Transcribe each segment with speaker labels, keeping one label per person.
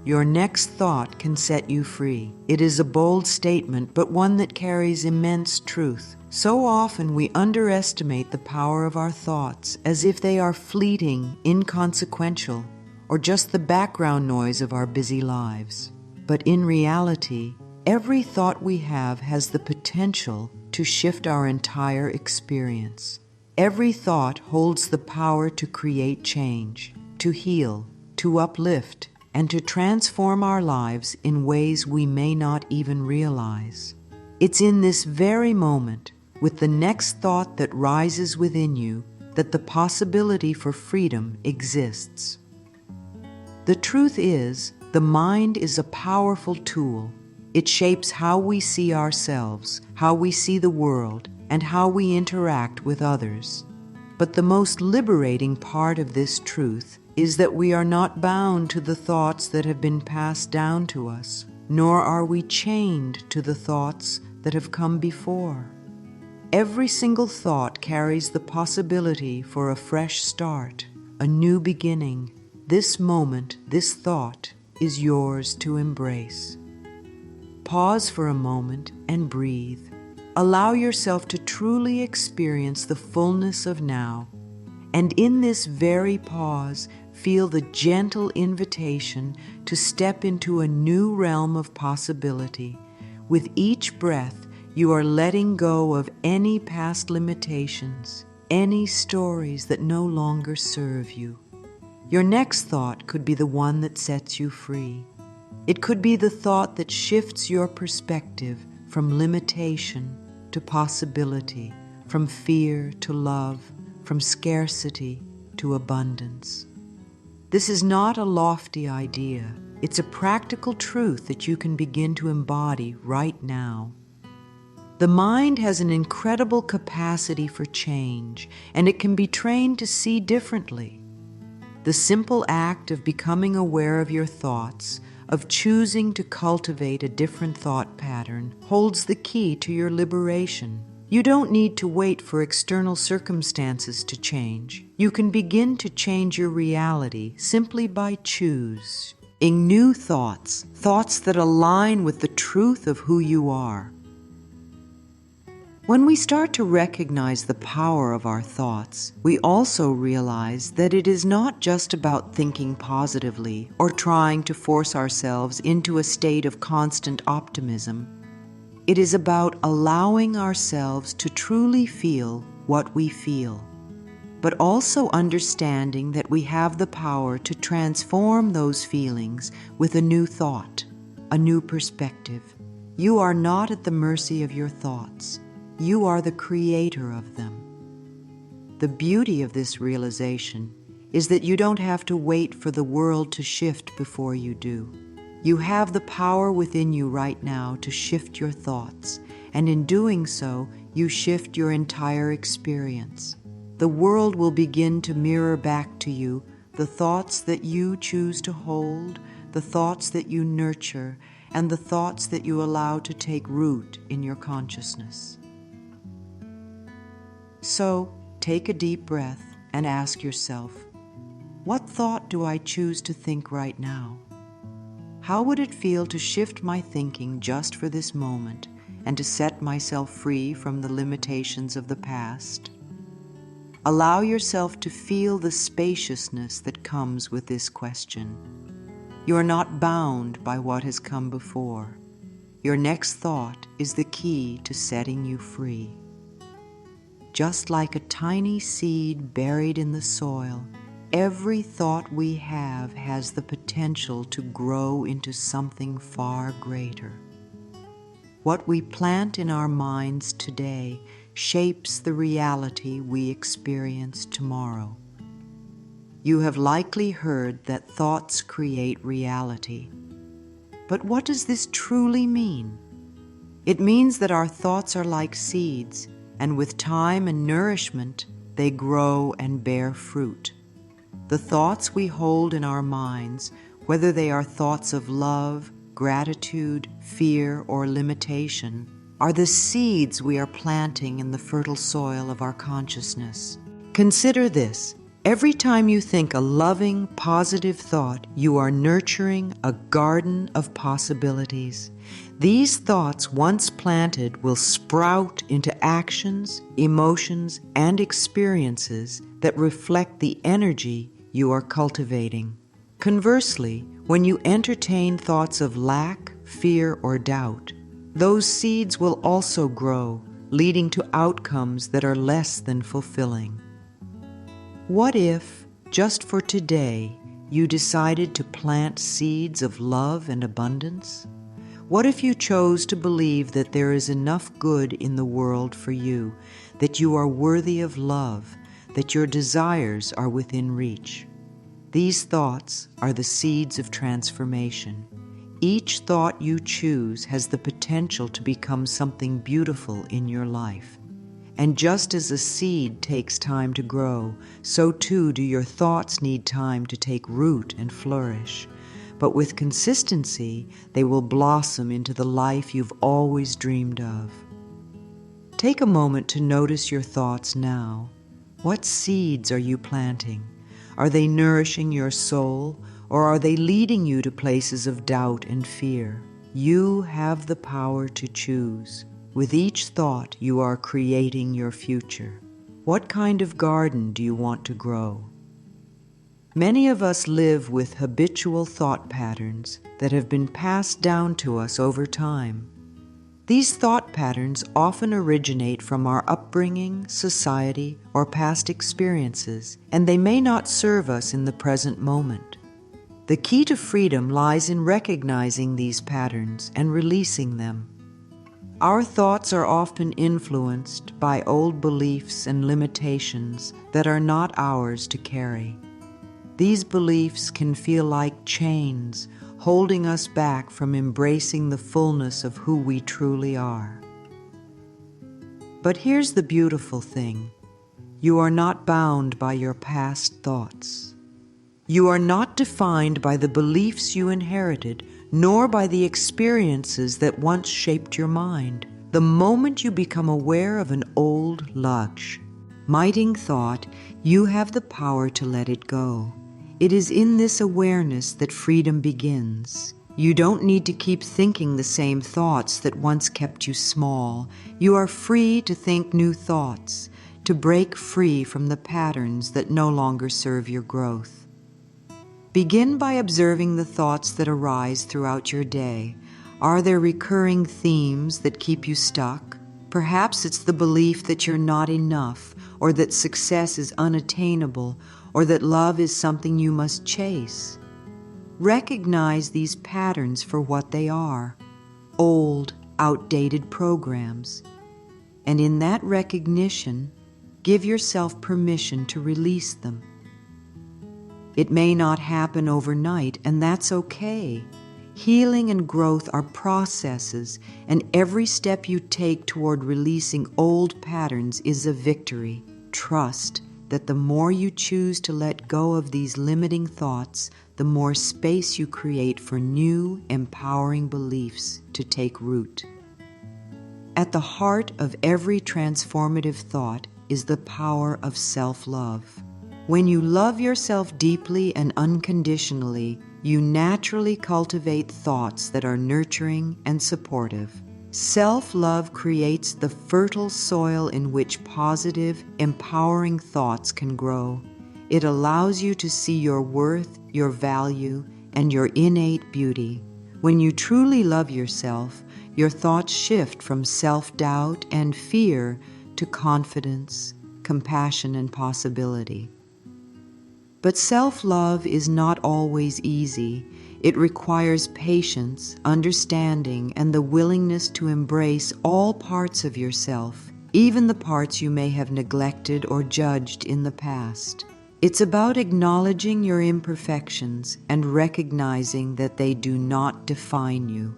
Speaker 1: your next thought can set you free. It is a bold statement, but one that carries immense truth. So often we underestimate the power of our thoughts as if they are fleeting, inconsequential, or just the background noise of our busy lives. But in reality, every thought we have has the potential to shift our entire experience. Every thought holds the power to create change, to heal, to uplift, and to transform our lives in ways we may not even realize. It's in this very moment, with the next thought that rises within you, that the possibility for freedom exists. The truth is, the mind is a powerful tool. It shapes how we see ourselves, how we see the world, and how we interact with others. But the most liberating part of this truth is that we are not bound to the thoughts that have been passed down to us, nor are we chained to the thoughts that have come before. Every single thought carries the possibility for a fresh start, a new beginning. This moment, this thought, is yours to embrace. Pause for a moment and breathe. Allow yourself to truly experience the fullness of now. And in this very pause, feel the gentle invitation to step into a new realm of possibility. With each breath, you are letting go of any past limitations, any stories that no longer serve you. Your next thought could be the one that sets you free. It could be the thought that shifts your perspective from limitation to possibility, from fear to love, from scarcity to abundance. This is not a lofty idea. It's a practical truth that you can begin to embody right now. The mind has an incredible capacity for change, and it can be trained to see differently. The simple act of becoming aware of your thoughts, of choosing to cultivate a different thought pattern, holds the key to your liberation. You don't need to wait for external circumstances to change. You can begin to change your reality simply by choosing new thoughts, thoughts that align with the truth of who you are. When we start to recognize the power of our thoughts, we also realize that it is not just about thinking positively or trying to force ourselves into a state of constant optimism. It is about allowing ourselves to truly feel what we feel, but also understanding that we have the power to transform those feelings with a new thought, a new perspective. You are not at the mercy of your thoughts. You are the creator of them. The beauty of this realization is that you don't have to wait for the world to shift before you do. You have the power within you right now to shift your thoughts, and in doing so, you shift your entire experience. The world will begin to mirror back to you the thoughts that you choose to hold, the thoughts that you nurture, and the thoughts that you allow to take root in your consciousness. So, take a deep breath and ask yourself, what thought do I choose to think right now? How would it feel to shift my thinking just for this moment and to set myself free from the limitations of the past? Allow yourself to feel the spaciousness that comes with this question. You are not bound by what has come before. Your next thought is the key to setting you free. Just like a tiny seed buried in the soil, every thought we have has the potential to grow into something far greater. What we plant in our minds today shapes the reality we experience tomorrow. You have likely heard that thoughts create reality. But what does this truly mean? It means that our thoughts are like seeds, and with time and nourishment, they grow and bear fruit. The thoughts we hold in our minds, whether they are thoughts of love, gratitude, fear, or limitation, are the seeds we are planting in the fertile soil of our consciousness. Consider this. Every time you think a loving, positive thought, you are nurturing a garden of possibilities. These thoughts, once planted, will sprout into actions, emotions, and experiences that reflect the energy you are cultivating. Conversely, when you entertain thoughts of lack, fear, or doubt, those seeds will also grow, leading to outcomes that are less than fulfilling. What if, just for today, you decided to plant seeds of love and abundance? What if you chose to believe that there is enough good in the world for you, that you are worthy of love, that your desires are within reach? These thoughts are the seeds of transformation. Each thought you choose has the potential to become something beautiful in your life. And just as a seed takes time to grow, so too do your thoughts need time to take root and flourish. But with consistency, they will blossom into the life you've always dreamed of. Take a moment to notice your thoughts now. What seeds are you planting? Are they nourishing your soul, or are they leading you to places of doubt and fear? You have the power to choose. With each thought, you are creating your future. What kind of garden do you want to grow? Many of us live with habitual thought patterns that have been passed down to us over time. These thought patterns often originate from our upbringing, society, or past experiences, and they may not serve us in the present moment. The key to freedom lies in recognizing these patterns and releasing them. Our thoughts are often influenced by old beliefs and limitations that are not ours to carry. These beliefs can feel like chains, holding us back from embracing the fullness of who we truly are. But here's the beautiful thing. You are not bound by your past thoughts. You are not defined by the beliefs you inherited, nor by the experiences that once shaped your mind. The moment you become aware of an old, lush, mighty thought, you have the power to let it go. It is in this awareness that freedom begins. You don't need to keep thinking the same thoughts that once kept you small. You are free to think new thoughts, to break free from the patterns that no longer serve your growth. Begin by observing the thoughts that arise throughout your day. Are there recurring themes that keep you stuck? Perhaps it's the belief that you're not enough, or that success is unattainable, or that love is something you must chase. Recognize these patterns for what they are: old, outdated programs. And in that recognition, give yourself permission to release them. It may not happen overnight, and that's okay. Healing and growth are processes, and every step you take toward releasing old patterns is a victory. Trust that the more you choose to let go of these limiting thoughts, the more space you create for new, empowering beliefs to take root. At the heart of every transformative thought is the power of self-love. When you love yourself deeply and unconditionally, you naturally cultivate thoughts that are nurturing and supportive. Self-love creates the fertile soil in which positive, empowering thoughts can grow. It allows you to see your worth, your value, and your innate beauty. When you truly love yourself, your thoughts shift from self-doubt and fear to confidence, compassion, and possibility. But self-love is not always easy. It requires patience, understanding, and the willingness to embrace all parts of yourself, even the parts you may have neglected or judged in the past. It's about acknowledging your imperfections and recognizing that they do not define you.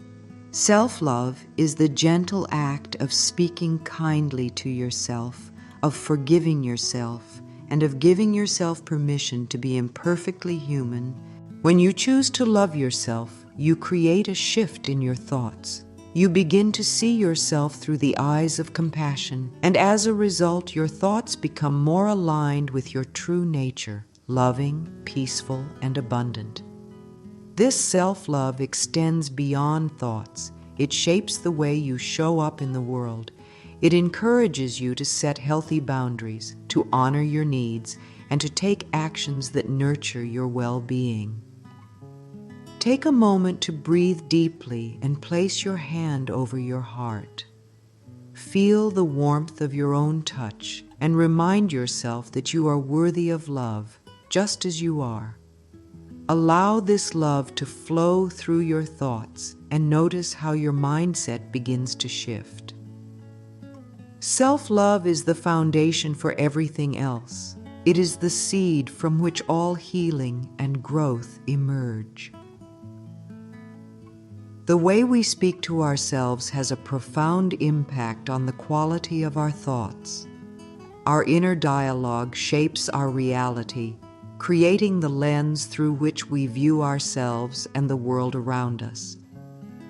Speaker 1: Self-love is the gentle act of speaking kindly to yourself, of forgiving yourself, and of giving yourself permission to be imperfectly human. When you choose to love yourself, you create a shift in your thoughts. You begin to see yourself through the eyes of compassion, and as a result, your thoughts become more aligned with your true nature, loving, peaceful, and abundant. This self-love extends beyond thoughts. It shapes the way you show up in the world. It encourages you to set healthy boundaries, to honor your needs, and to take actions that nurture your well-being. Take a moment to breathe deeply and place your hand over your heart. Feel the warmth of your own touch and remind yourself that you are worthy of love, just as you are. Allow this love to flow through your thoughts and notice how your mindset begins to shift. Self-love is the foundation for everything else. It is the seed from which all healing and growth emerge. The way we speak to ourselves has a profound impact on the quality of our thoughts. Our inner dialogue shapes our reality, creating the lens through which we view ourselves and the world around us.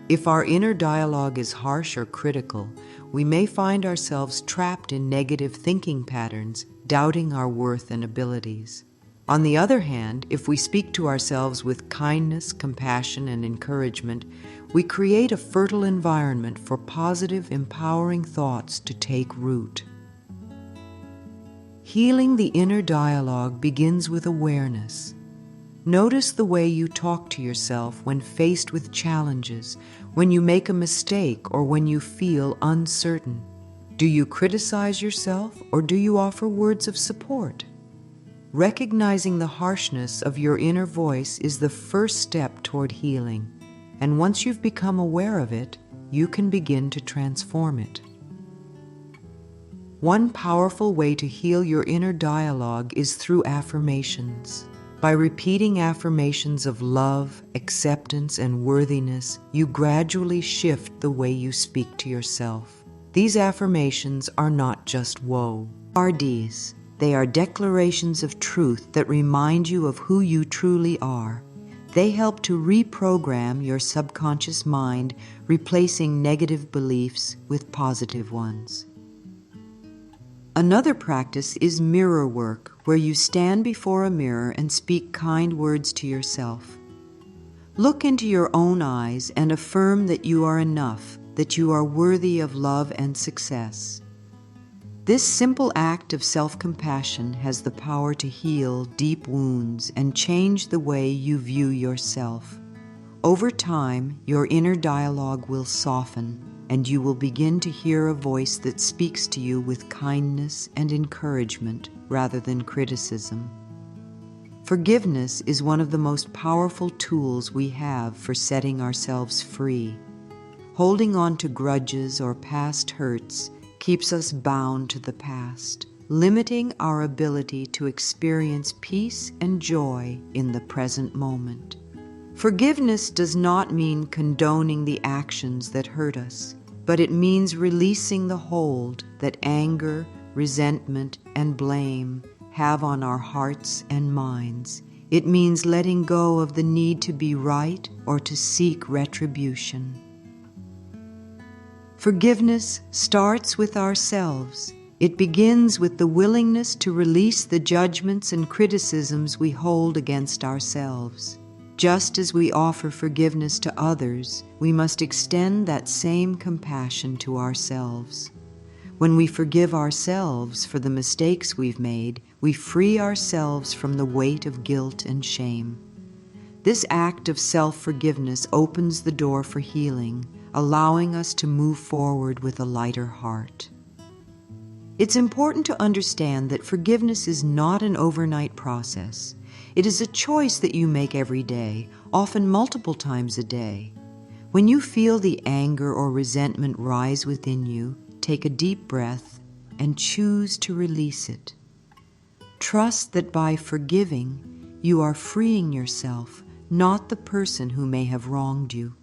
Speaker 1: If our inner dialogue is harsh or critical, we may find ourselves trapped in negative thinking patterns, doubting our worth and abilities. On the other hand, if we speak to ourselves with kindness, compassion, and encouragement, we create a fertile environment for positive, empowering thoughts to take root. Healing the inner dialogue begins with awareness. Notice the way you talk to yourself when faced with challenges, when you make a mistake, or when you feel uncertain. Do you criticize yourself, or do you offer words of support? Recognizing the harshness of your inner voice is the first step toward healing, and once you've become aware of it, you can begin to transform it. One powerful way to heal your inner dialogue is through affirmations. By repeating affirmations of love, acceptance, and worthiness, you gradually shift the way you speak to yourself. These affirmations are not just woe. RDs. They are declarations of truth that remind you of who you truly are. They help to reprogram your subconscious mind, replacing negative beliefs with positive ones. Another practice is mirror work, where you stand before a mirror and speak kind words to yourself. Look into your own eyes and affirm that you are enough, that you are worthy of love and success. This simple act of self-compassion has the power to heal deep wounds and change the way you view yourself. Over time, your inner dialogue will soften, and you will begin to hear a voice that speaks to you with kindness and encouragement rather than criticism. Forgiveness is one of the most powerful tools we have for setting ourselves free. Holding on to grudges or past hurts keeps us bound to the past, limiting our ability to experience peace and joy in the present moment. Forgiveness does not mean condoning the actions that hurt us, but it means releasing the hold that anger, resentment, and blame have on our hearts and minds. It means letting go of the need to be right or to seek retribution. Forgiveness starts with ourselves. It begins with the willingness to release the judgments and criticisms we hold against ourselves. Just as we offer forgiveness to others, we must extend that same compassion to ourselves. When we forgive ourselves for the mistakes we've made, we free ourselves from the weight of guilt and shame. This act of self-forgiveness opens the door for healing, allowing us to move forward with a lighter heart. It's important to understand that forgiveness is not an overnight process. It is a choice that you make every day, often multiple times a day. When you feel the anger or resentment rise within you, take a deep breath and choose to release it. Trust that by forgiving, you are freeing yourself, not the person who may have wronged you.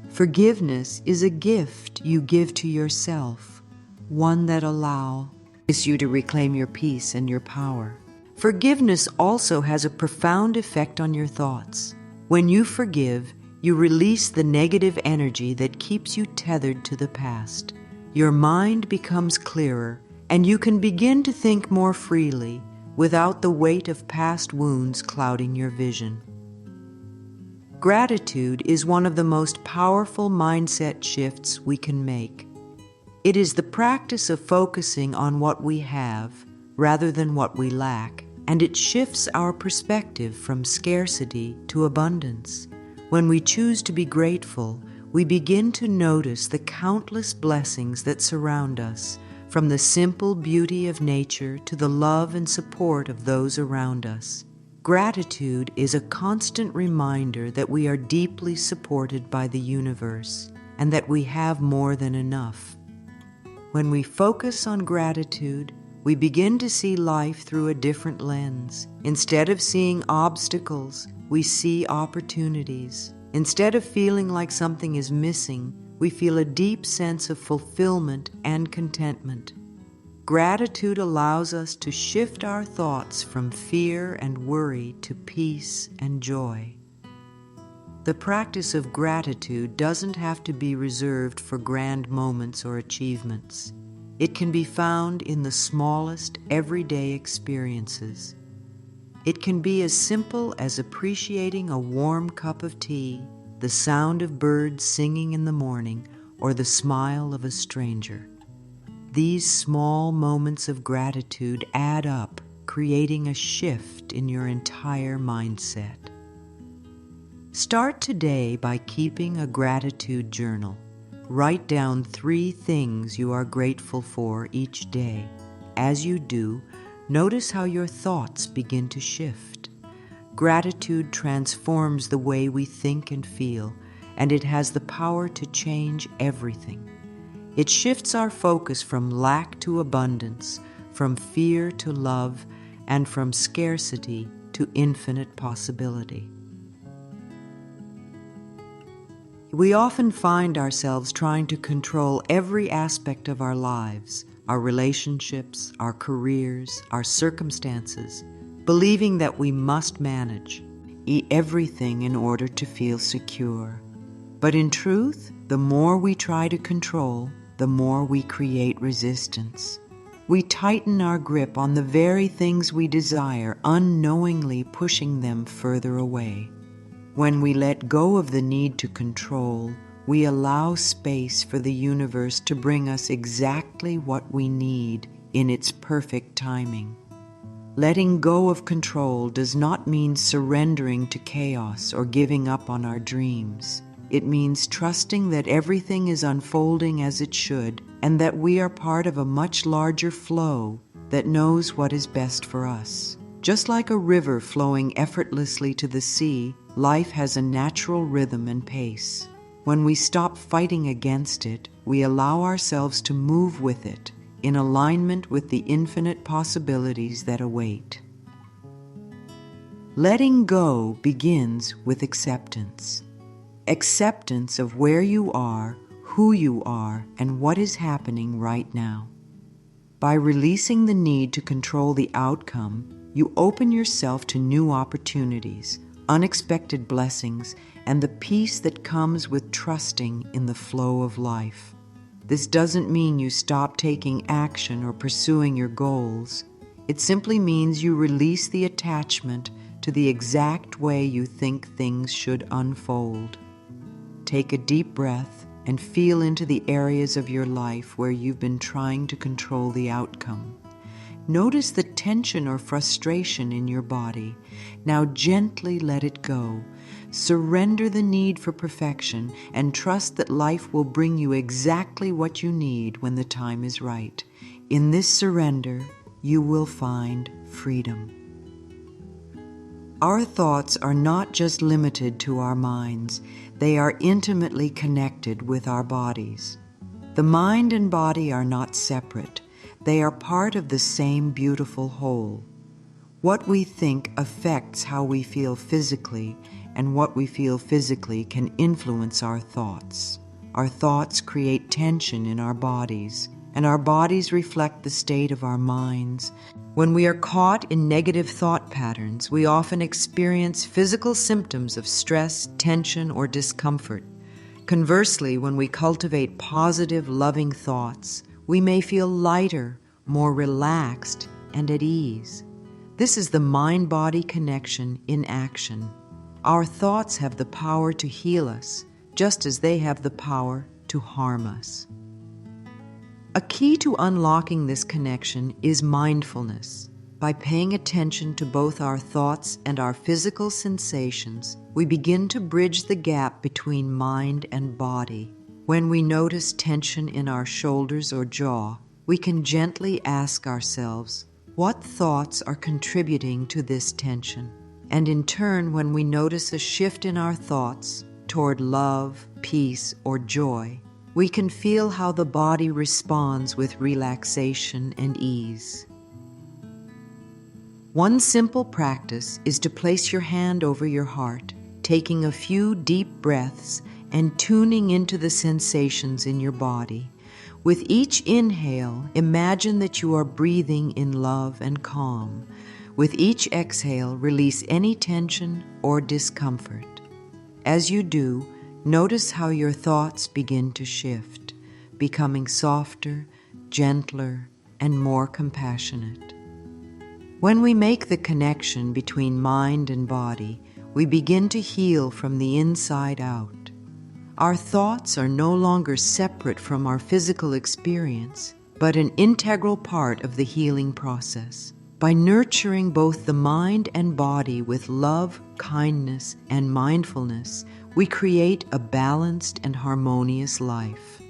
Speaker 1: Forgiveness is a gift you give to yourself, one that allows you to reclaim your peace and your power. Forgiveness also has a profound effect on your thoughts. When you forgive, You release the negative energy that keeps you tethered to the past. Your mind becomes clearer, and you can begin to think more freely without the weight of past wounds clouding your vision. Gratitude is one of the most powerful mindset shifts we can make. It is the practice of focusing on what we have rather than what we lack, and it shifts our perspective from scarcity to abundance. When we choose to be grateful, we begin to notice the countless blessings that surround us, from the simple beauty of nature to the love and support of those around us. Gratitude is a constant reminder that we are deeply supported by the universe and that we have more than enough. When we focus on gratitude, we begin to see life through a different lens. Instead of seeing obstacles, we see opportunities. Instead of feeling like something is missing, we feel a deep sense of fulfillment and contentment. Gratitude allows us to shift our thoughts from fear and worry to peace and joy. The practice of gratitude doesn't have to be reserved for grand moments or achievements. It can be found in the smallest everyday experiences. It can be as simple as appreciating a warm cup of tea, the sound of birds singing in the morning, or the smile of a stranger. These small moments of gratitude add up, creating a shift in your entire mindset. Start today by keeping a gratitude journal. Write down 3 things you are grateful for each day. As you do, notice how your thoughts begin to shift. Gratitude transforms the way we think and feel, and it has the power to change everything. It shifts our focus from lack to abundance, from fear to love, and from scarcity to infinite possibility. We often find ourselves trying to control every aspect of our lives, our relationships, our careers, our circumstances, believing that we must manage everything in order to feel secure. But in truth, the more we try to control, the more we create resistance. We tighten our grip on the very things we desire, unknowingly pushing them further away. When we let go of the need to control, we allow space for the universe to bring us exactly what we need in its perfect timing. Letting go of control does not mean surrendering to chaos or giving up on our dreams. It means trusting that everything is unfolding as it should, and that we are part of a much larger flow that knows what is best for us. Just like a river flowing effortlessly to the sea, life has a natural rhythm and pace. When we stop fighting against it, we allow ourselves to move with it, in alignment with the infinite possibilities that await. Letting go begins with acceptance. Acceptance of where you are, who you are, and what is happening right now. By releasing the need to control the outcome, you open yourself to new opportunities, unexpected blessings, and the peace that comes with trusting in the flow of life. This doesn't mean you stop taking action or pursuing your goals. It simply means you release the attachment to the exact way you think things should unfold. Take a deep breath and feel into the areas of your life where you've been trying to control the outcome. Notice the tension or frustration in your body. Now gently let it go. Surrender the need for perfection and trust that life will bring you exactly what you need when the time is right. In this surrender, you will find freedom. Our thoughts are not just limited to our minds. They are intimately connected with our bodies. The mind and body are not separate. They are part of the same beautiful whole. What we think affects how we feel physically, and what we feel physically can influence our thoughts. Our thoughts create tension in our bodies, and our bodies reflect the state of our minds. When we are caught in negative thought patterns, we often experience physical symptoms of stress, tension, or discomfort. Conversely, when we cultivate positive, loving thoughts, we may feel lighter, more relaxed, and at ease. This is the mind-body connection in action. Our thoughts have the power to heal us, just as they have the power to harm us. A key to unlocking this connection is mindfulness. By paying attention to both our thoughts and our physical sensations, we begin to bridge the gap between mind and body. When we notice tension in our shoulders or jaw, we can gently ask ourselves, what thoughts are contributing to this tension? And in turn, when we notice a shift in our thoughts toward love, peace, or joy, we can feel how the body responds with relaxation and ease. One simple practice is to place your hand over your heart, taking a few deep breaths and tuning into the sensations in your body. With each inhale, imagine that you are breathing in love and calm. With each exhale, release any tension or discomfort. As you do, notice how your thoughts begin to shift, becoming softer, gentler, and more compassionate. When we make the connection between mind and body, we begin to heal from the inside out. Our thoughts are no longer separate from our physical experience, but an integral part of the healing process. By nurturing both the mind and body with love, kindness, and mindfulness, we create a balanced and harmonious life.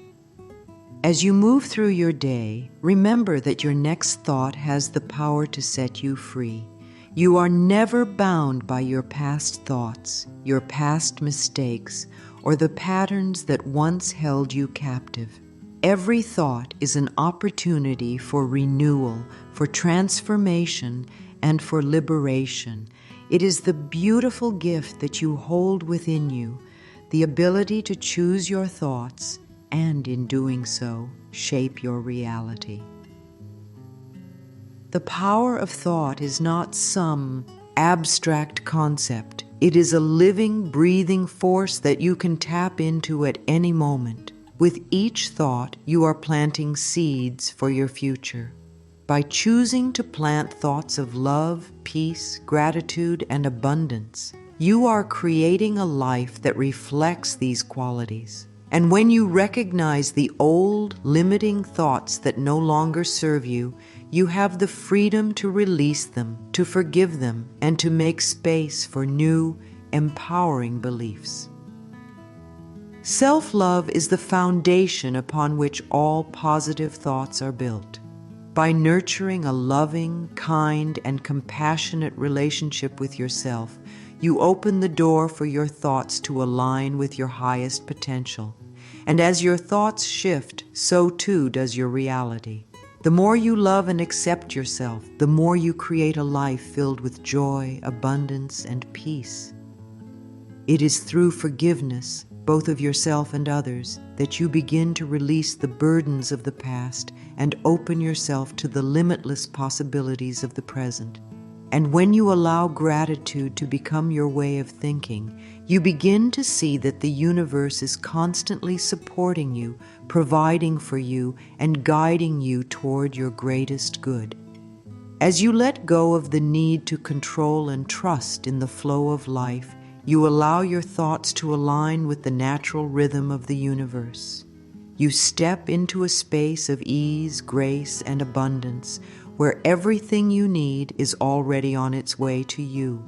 Speaker 1: As you move through your day, remember that your next thought has the power to set you free. You are never bound by your past thoughts, your past mistakes, or the patterns that once held you captive. Every thought is an opportunity for renewal, for transformation, and for liberation. It is the beautiful gift that you hold within you, the ability to choose your thoughts, and in doing so, shape your reality. The power of thought is not some abstract concept. It is a living, breathing force that you can tap into at any moment. With each thought, you are planting seeds for your future. By choosing to plant thoughts of love, peace, gratitude, and abundance, you are creating a life that reflects these qualities. And when you recognize the old, limiting thoughts that no longer serve you, you have the freedom to release them, to forgive them, and to make space for new, empowering beliefs. Self-love is the foundation upon which all positive thoughts are built. By nurturing a loving, kind, and compassionate relationship with yourself, you open the door for your thoughts to align with your highest potential. And as your thoughts shift, so too does your reality. The more you love and accept yourself, the more you create a life filled with joy, abundance, and peace. It is through forgiveness, both of yourself and others, that you begin to release the burdens of the past and open yourself to the limitless possibilities of the present. And when you allow gratitude to become your way of thinking, you begin to see that the universe is constantly supporting you, providing for you, and guiding you toward your greatest good. As you let go of the need to control and trust in the flow of life, you allow your thoughts to align with the natural rhythm of the universe. You step into a space of ease, grace, and abundance, where everything you need is already on its way to you.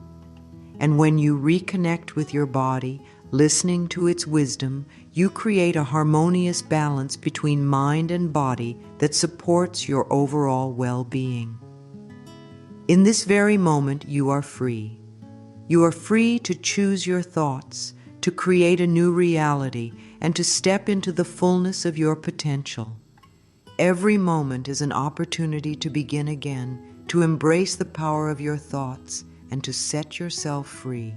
Speaker 1: And when you reconnect with your body, listening to its wisdom, you create a harmonious balance between mind and body that supports your overall well-being. In this very moment, you are free. You are free to choose your thoughts, to create a new reality, and to step into the fullness of your potential. Every moment is an opportunity to begin again, to embrace the power of your thoughts, and to set yourself free.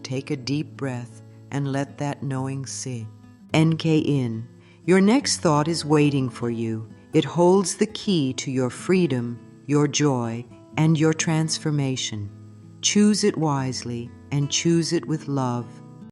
Speaker 1: Take a deep breath and let that knowing sink. NK in. Your next thought is waiting for you. It holds the key to your freedom, your joy, and your transformation. Choose it wisely and choose it with love.